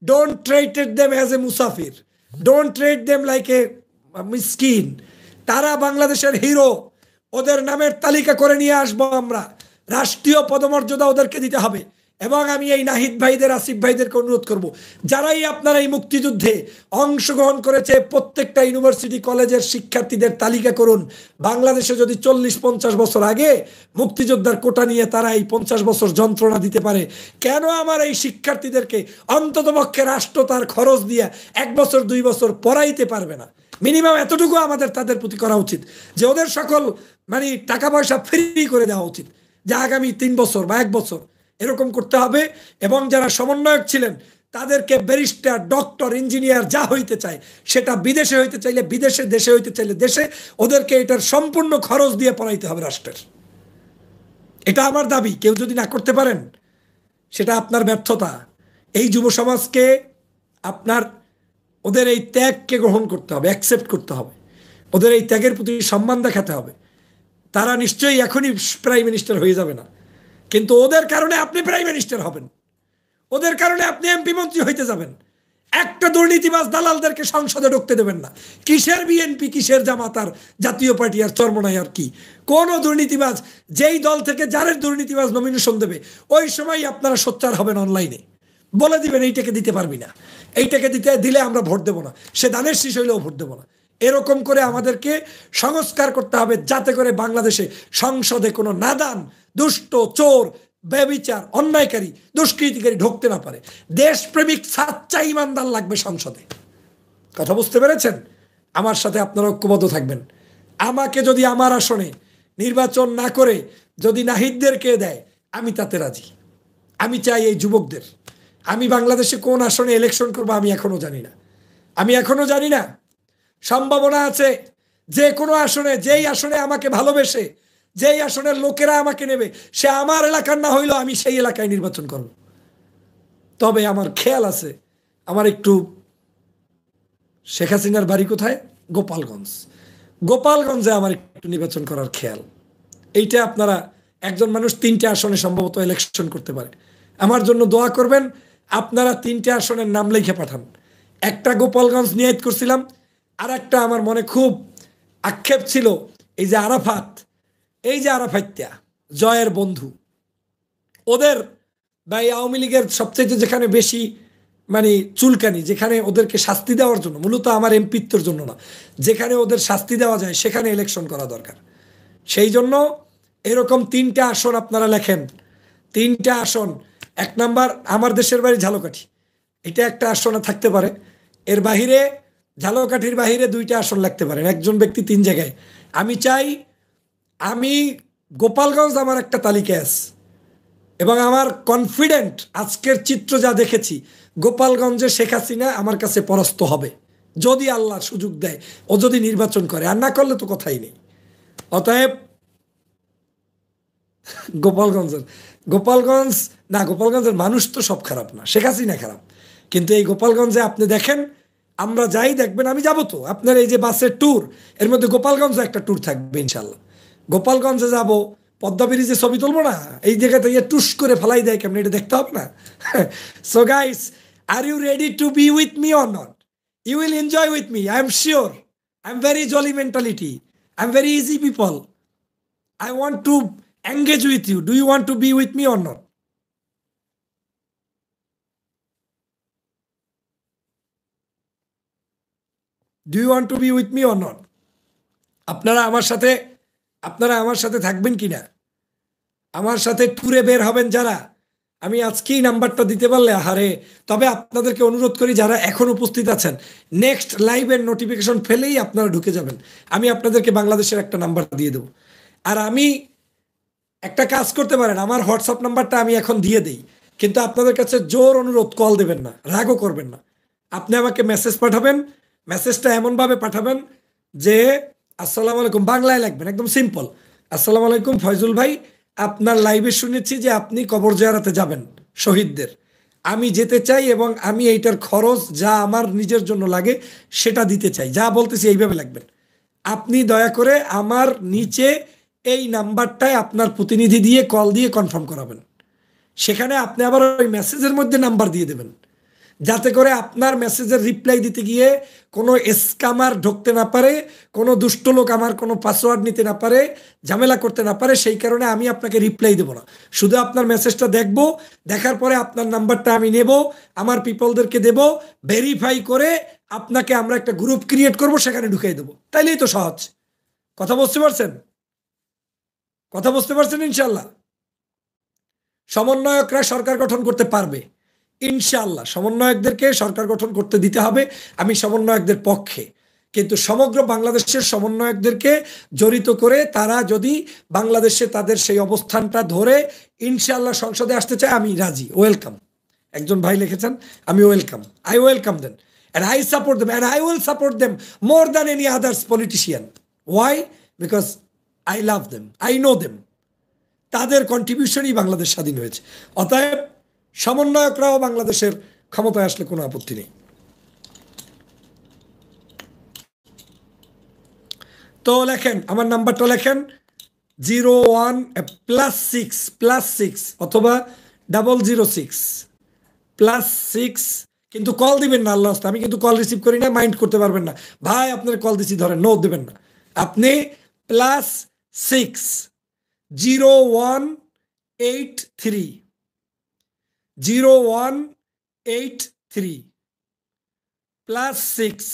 don't treat them as a মুসাফির, don't treat them like a মিসকিন। তারা বাংলাদেশের হিরো, ওদের নামের তালিকা করে নিয়ে আসবো আমরা। রাষ্ট্রীয় পদমর্যাদা ওদেরকে দিতে হবে। এবং আমি এই নাহিদ ভাইদের, আসিফ ভাইদেরকে অনুরোধ করব, যারাই আপনারা এই মুক্তিযুদ্ধে অংশগ্রহণ করেছে প্রত্যেকটা ইউনিভার্সিটি কলেজের শিক্ষার্থীদের তালিকা করুন। বাংলাদেশে যদি 40-50 বছর আগে মুক্তিযোদ্ধার কোটা নিয়ে তারা এই 50 বছর যন্ত্রণা দিতে পারে, কেন আমার এই শিক্ষার্থীদেরকে অন্ততপক্ষে রাষ্ট্র তার খরচ দিয়ে 1 বছর 2 বছর পড়াইতে পারবে না? মিনিমাম এতটুকু আমাদের তাদের প্রতি করা উচিত যে ওদের সকল মানে টাকা পয়সা ফ্রি করে দেওয়া উচিত, যে আগামী 3 বছর বা 1 বছর এরকম করতে হবে। এবং যারা সমন্বয়ক ছিলেন তাদেরকে ব্যারিস্টার, ডক্টর, ইঞ্জিনিয়ার যা হইতে চায় সেটা বিদেশে হইতে চাইলে বিদেশে, দেশে হইতে চাইলে দেশে, ওদেরকে এটার সম্পূর্ণ খরচ দিয়ে পড়াইতে হবে রাষ্ট্রের। এটা আমার দাবি। কেউ যদি না করতে পারেন সেটা আপনার ব্যর্থতা। এই যুব সমাজকে আপনার ওদের এই ত্যাগকে গ্রহণ করতে হবে, অ্যাকসেপ্ট করতে হবে, ওদের এই ত্যাগের প্রতি সম্মান দেখাতে হবে। তারা নিশ্চয়ই এখনই প্রাইম মিনিস্টার হয়ে যাবে না, কিন্তু ওদের কারণে আপনি প্রাইম মিনিস্টার হবেন, ওদের কারণে আপনি এমপি মন্ত্রী হইতে যাবেন। একটা দুর্নীতিবাজ দালালদেরকে সংসদে ঢুকতে দেবেন না। কিসের বিএনপি, কিসের জামাত আর জাতীয় পার্টি আর চরমনাই আর কি? কোন দুর্নীতিবাজ যেই দল থেকে যারের দুর্নীতিবাজ নমিনেশন দেবে ওই সময় আপনারা সোচ্চার হবেন, অনলাইনে বলে দিবেন এইটাকে দিতে পারবি না, এইটাকে দিলে আমরা ভোট দেবো না, সে দানের শীষ হইলেও ভোট দেবো না। এরকম করে আমাদেরকে সংস্কার করতে হবে যাতে করে বাংলাদেশে সংসদে কোনো নাদান, দুষ্ট, চোর, ব্যভিচার, অন্যায়কারী, দুষ্কৃতিকারী ঢুকতে না পারে। দেশপ্রেমিক সাচ্চা ইমানদার লাগবে সংসদে। কথা বুঝতে পেরেছেন? আমার সাথে আপনারা ঐক্যবদ্ধ থাকবেন। আমাকে যদি আমার আসনে নির্বাচন না করে যদি নাহিদদেরকে দেয় আমি তাতে রাজি। আমি চাই এই যুবকদের। আমি বাংলাদেশে কোন আসনে ইলেকশন করবো আমি এখনো জানি না, আমি এখনো জানি না। সম্ভাবনা আছে যে কোনো আসনে, যেই আসনে আমাকে ভালোবেসে, যেই আসনের লোকেরা আমাকে নেবে, সে আমার এলাকার না হইলেও আমি সেই এলাকায় নির্বাচন করব। তবে আমার খেয়াল আছে, আমার একটু শেখ হাসিনার বাড়ি কোথায়? গোপালগঞ্জ। গোপালগঞ্জে আমার একটু নির্বাচন করার খেয়াল। এইটা আপনারা, একজন মানুষ 3টে আসনে সম্ভবত ইলেকশন করতে পারে। আমার জন্য দোয়া করবেন। আপনারা 3টে আসনের নাম লিখে পাঠান। একটা গোপালগঞ্জ নিয়ত করছিলাম, আর একটা আমার মনে খুব আক্ষেপ ছিল এই যে আরাফাত, এই যে আরাফাত্যা জয়ের বন্ধু, ওদের বা এই আওয়ামী লীগের সবচেয়ে যেখানে বেশি মানে চুলকানি, যেখানে ওদেরকে শাস্তি দেওয়ার জন্য, মূলত আমার এমপিত্বর জন্য না, যেখানে ওদের শাস্তি দেওয়া যায় সেখানে ইলেকশন করা দরকার। সেই জন্য এরকম 3টে আসন আপনারা লেখেন। 3টে আসন। 1 নাম্বার আমার দেশের বাড়ি ঝালকাঠি, এটা একটা আসনে থাকতে পারে। এর বাহিরে, ঝালকাঠির বাহিরে 2টে আসন লাগতে পারেন, একজন ব্যক্তি 3 জায়গায়। আমি চাই, আমি গোপালগঞ্জ আমার একটা তালিকায় আছে এবং আমার কনফিডেন্ট আজকের চিত্র যা দেখেছি, গোপালগঞ্জে শেখ হাসিনা আমার কাছে পরাস্ত হবে যদি আল্লাহ সুযোগ দেয়, ও যদি নির্বাচন করে, আর না করলে তো কথাই নেই। অতএব গোপালগঞ্জের মানুষ তো সব খারাপ না, শেখ হাসিনা খারাপ, কিন্তু এই গোপালগঞ্জে আপনি দেখেন, আমরা যাই দেখবেন, আমি যাবো তো, আপনার এই যে বাসের ট্যুর, এর মধ্যে গোপালগঞ্জে একটা ট্যুর থাকবে ইনশাল্লাহ। গোপালগঞ্জে যাব, পদ্মা ব্রিজে ছবি তুলবো না, এই জায়গা থেকে টুস করে ফেলাই দেয় কেমন, এটা দেখতে হবে না? So guys, are you ready to be with me or not? You will enjoy with me, I am sure. I am very jolly mentality, I am very easy people, I want to engage with you. Do you want to be with me or not? Do you want to be with me or not? আপনারা আমার সাথে থাকবেন কিনা? আমার সাথে ট্যুরে বের হবেন যারা, আমি আজকেই নাম্বারটা দিতে পারলে আহারে। তবে আপনাদেরকে অনুরোধ করি, যারা এখন উপস্থিত আছেন, নেক্সট লাইভের নোটিফিকেশন ফেলেই আপনারা ঢুকে যাবেন। আমি আপনাদেরকে বাংলাদেশের একটা নাম্বার দিয়ে দেবো। আর আমি একটা কাজ করতে পারেন, আমার হোয়াটসঅ্যাপ নাম্বারটা আমি এখন দিয়ে দিই, কিন্তু আপনাদের কাছে জোর অনুরোধ, কল দেবেন না, রাগও করবেন না। আপনি আমাকে মেসেজ পাঠাবেন, মেসেজটা এমনভাবে পাঠাবেন যে আসসালামু আলাইকুম, বাংলায় লিখবেন, একদম সিম্পল। আসসালামু আলাইকুম ফয়জুল ভাই, আপনার লাইভে শুনেছি যে আপনি কবর জিয়ারতে যাবেন শহীদদের, আমি যেতে চাই এবং আমি এইটার খরচ যা আমার নিজের জন্য লাগে সেটা দিতে চাই, যা বলতেছি এইভাবে লিখবেন। আপনি দয়া করে আমার নিচে এই নাম্বারটায় আপনার প্রতিনিধি দিয়ে কল দিয়ে কনফার্ম করাবেন। সেখানে আপনি আবার ওই মেসেজের মধ্যে নাম্বার দিয়ে দেবেন যাতে করে আপনার মেসেজের রিপ্লাই দিতে গিয়ে কোনো স্ক্যামার ঢুকতে না পারে, কোনো দুষ্ট লোক আমার কোনো পাসওয়ার্ড নিতে না পারে, ঝামেলা করতে না পারে। সেই কারণে আমি আপনাকে রিপ্লাই দেবো না, শুধু আপনার মেসেজটা দেখব, দেখার পরে আপনার নাম্বারটা আমি নেব, আমার পিপলদেরকে দেব, ভেরিফাই করে আপনাকে আমরা একটা গ্রুপ ক্রিয়েট করব, সেখানে ঢুকিয়ে দেবো। তাইলেই তো সহজ। কথা বুঝতে পারছেন? কথা বুঝতে পারছেন? ইনশাল্লাহ সমন্বয়করা সরকার গঠন করতে পারবে, ইনশাআল্লাহ সমন্বয়কদেরকে সরকার গঠন করতে দিতে হবে। আমি সমন্বয়কদের পক্ষে, কিন্তু সমগ্র বাংলাদেশের সমন্বয়কদেরকে জড়িত করে তারা যদি বাংলাদেশে তাদের সেই অবস্থানটা ধরে ইনশাআল্লাহ সংসদে আসতে চায়, আমি রাজি, ওয়েলকাম। একজন ভাই লিখেছেন, আমি welcome, I welcome then, and I support them, and I will support them more than any others politician. Why? Because I love them, I know them. তাদের কন্ট্রিবিউশনই বাংলাদেশ স্বাধীন হয়েছে। অতএব সমন্বয়করাও বাংলাদেশের ক্ষমতায় আসলে কোনো আপত্তি নেই। তো লেখেন, আমার নাম্বারটা লেখেন 01 +6 অথবা 006 +6, কিন্তু কল দিবেন না আল্লাহ, আমি কিন্তু কল রিসিভ করি না, মাইন্ড করতে পারবেন না ভাই, আপনার কল দিছি ধরেন, নো দেবেন না। আপনি +6 0183 0183 +6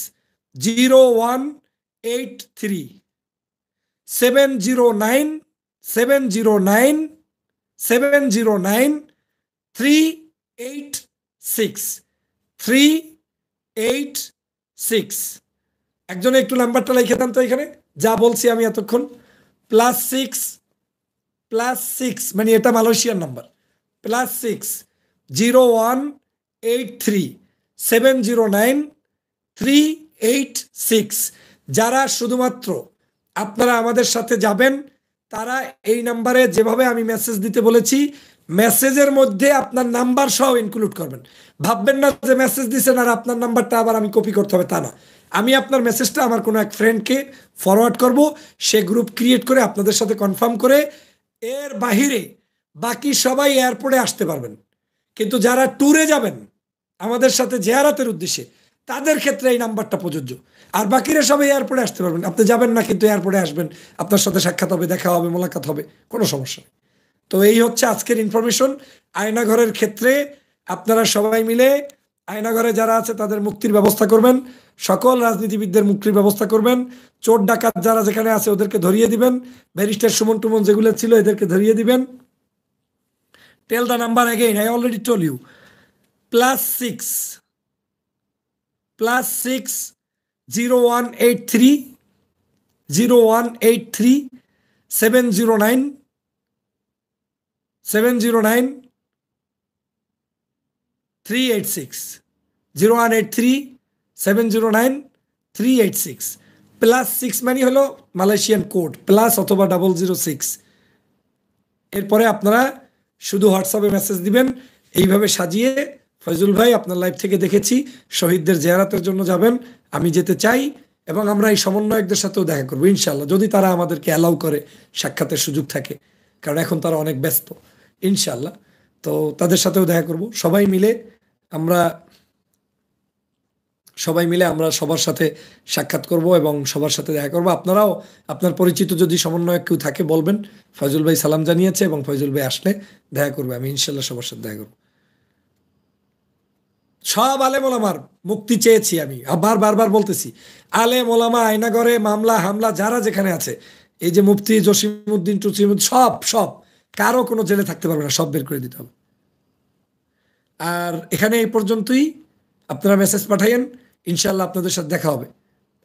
0183 709 709 709 386 386। একজনে একটু নাম্বারটা লিখে দেন তো এখানে, যা বলছি আমি এতক্ষণ। +6 মানে এটা মালয়েশিয়ার নাম্বার, +6 0183 709 386। যারা শুধুমাত্র আপনারা আমাদের সাথে যাবেন, তারা এই নাম্বারে যেভাবে আমি মেসেজ দিতে বলেছি, মেসেজের মধ্যে আপনার নাম্বার সহ ইনক্লুড করবেন। ভাববেন না যে মেসেজ দিচ্ছেন আর আপনার নাম্বারটা আবার আমি কপি করতে হবে, তা না। আমি আপনার মেসেজটা আমার কোনো এক ফ্রেন্ডকে ফরওয়ার্ড করব, সে গ্রুপ ক্রিয়েট করে আপনাদের সাথে কনফার্ম করে, এর বাহিরে বাকি সবাই এয়ারপোর্টে আসতে পারবেন। কিন্তু যারা ট্যুরে যাবেন আমাদের সাথে জিয়ারতের উদ্দেশ্যে, তাদের ক্ষেত্রে এই নাম্বারটা প্রযোজ্য। আর বাকিরা সবাই এয়ারপোর্টে আসতে পারবেন, আপনি যাবেন না কিন্তু এয়ারপোর্টে আসবেন, আপনার সাথে সাক্ষাৎ হবে, দেখা হবে, মোলাকাত হবে, কোনো সমস্যা নেই। তো এই হচ্ছে আজকের ইনফরমেশন। আয়নাঘরের ক্ষেত্রে আপনারা সবাই মিলে আয়নাঘরে যারা আছে তাদের মুক্তির ব্যবস্থা করবেন, সকল রাজনীতিবিদদের মুক্তির ব্যবস্থা করবেন, চোর ডাকাত যারা যেখানে আছে ওদেরকে ধরিয়ে দিবেন, ব্যারিস্টার সুমন টুমন যেগুলো ছিল এদেরকে ধরিয়ে দিবেন। Tell the number again, I already told you, +6 0183 0183 709 386 0183 709 386। +6 মানে হলো মালয়েশিয়ান কোড, প্লাস অথবা 006। এরপরে আপনারা শুধু হোয়াটসঅ্যাপে মেসেজ দিবেন এইভাবে সাজিয়ে, ফয়জুল ভাই আপনার লাইভ থেকে দেখেছি শহীদদের জিয়ারতের জন্য যাবেন, আমি যেতে চাই, এবং আমরা এই সমন্বয়কদের সাথেও দেখা করবো ইনশাল্লাহ, যদি তারা আমাদেরকে অ্যালাউ করে, সাক্ষাতের সুযোগ থাকে, কারণ এখন তারা অনেক ব্যস্ত ইনশাল্লাহ। তো তাদের সাথেও দেখা করব, সবাই মিলে আমরা সবার সাথে সাক্ষাৎ করব এবং সবার সাথে দেখা করব। আপনারাও আপনার পরিচিত যদি সমন্বয়ক কেউ থাকে বলবেন, ফয়জুল ভাই সালাম জানিয়েছে এবং ফয়জুল ভাই আসলে দেখা করবে, আমি ইনশাল্লাহ সবার সাথে দেখা করব। সব আলেম ওলামার মুক্তি চেয়েছি আমি, বারবার বলতেছি, আলেম ওলামা, আয়নাঘরে মামলা হামলা যারা যেখানে আছে, এই যে মুফতি জসিমউদ্দিন টুসিমউদ্দিন, সব কারো কোনো জেলে থাকতে পারবে না, সব বের করে দিতে হবে। আর এখানে এই পর্যন্তই, আপনারা মেসেজ পাঠাইয়েন, ইনশাল্লাহ আপনাদের সাথে দেখা হবে।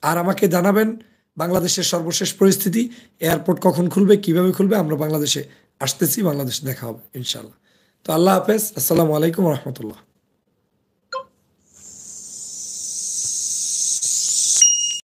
আর আমাকে জানাবেন বাংলাদেশের সর্বশেষ পরিস্থিতি, এয়ারপোর্ট কখন খুলবে, কিভাবে খুলবে, আমরা বাংলাদেশে আসতেছি, বাংলাদেশে দেখা হবে ইনশাল্লাহ। তো আল্লাহ হাফেজ, আসসালামু আলাইকুম রহমতুল্লাহ।